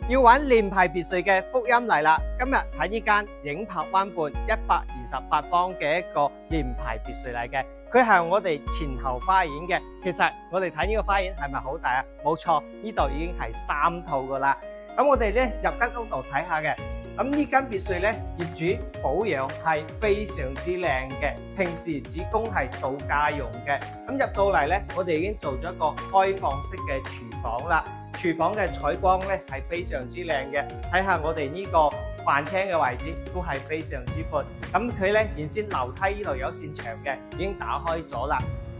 要揾聯排別墅嘅福音嚟啦！今日睇呢間影柏灣畔128方嘅一個聯排別墅嚟嘅，佢係我哋前後花園嘅。其實我哋睇呢個花園係咪好大啊？冇錯，呢度已經係3套噶啦。咁我哋咧入間屋度睇下嘅。咁呢間別墅咧，業主保養係非常之靚嘅，平時只供係度假用嘅。咁入到嚟咧，我哋已經做咗一個開放式嘅廚房啦。廚房嘅採光咧係非常之靚嘅，睇下我哋呢個飯廳嘅位置都係非常之闊。咁佢咧原先樓梯呢度有扇牆嘅，已經打開咗啦，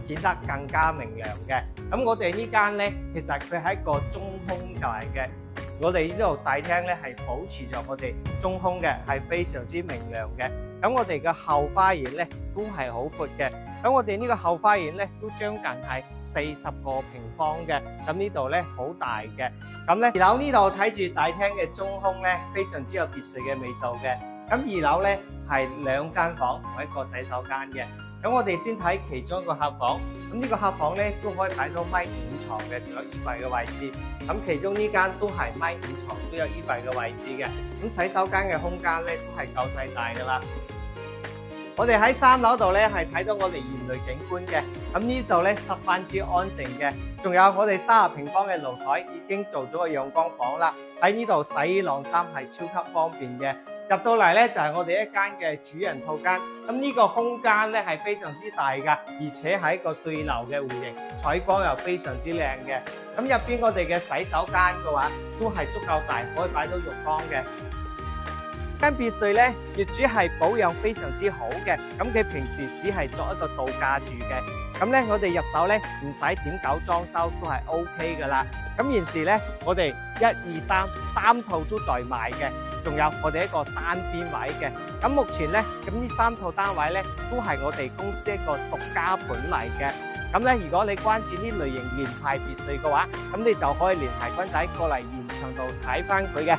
顯得更加明亮嘅。咁我哋呢間咧，其實佢係一個中空嚟嘅。我哋呢度大廳咧係保持咗我哋中空嘅，係非常之明亮嘅。咁我哋嘅後花園咧都係好闊嘅。咁我哋呢個後花園咧都將近係40個平方嘅。咁呢度咧好大嘅。咁咧二樓呢度睇住大廳嘅中空咧，非常之有別墅嘅味道嘅。咁二樓咧係2間房同一個洗手間嘅。咁我哋先睇其中一個客房。咁呢個客房咧都可以擺到1.5米床嘅，仲有衣櫃嘅位置。咁其中呢間都係1.5米床，都有衣櫃嘅位置嘅。咁洗手間嘅空間咧都係夠細大噶啦。我哋喺3樓度咧係睇到我哋園內景觀嘅。咁呢度咧十分之安靜嘅。仲有我哋30平方嘅露台已經做咗個陽光房啦。喺呢度洗衣晾衫係超級方便嘅。入到嚟咧就係我哋一間嘅主人套間。咁呢個空間咧係非常之大噶，而且係一個對流嘅戶型，採光又非常之靚嘅。咁入邊我哋嘅洗手間嘅話都係足夠大，可以擺到浴缸嘅。間別墅咧，業主係保養非常之好嘅。咁佢平時只係作一個度假住嘅。咁咧我哋入手咧唔使點搞裝修都係 OK 噶啦。咁現時咧我哋1、2、3套都在賣嘅。仲有我哋一個單邊位嘅。咁目前咧，咁呢3套單位咧都係我哋公司一個獨家盤嚟嘅。咁咧，如果你關注呢類型聯排別墅嘅話，咁你就可以聯繫君仔過嚟現場度睇翻佢嘅。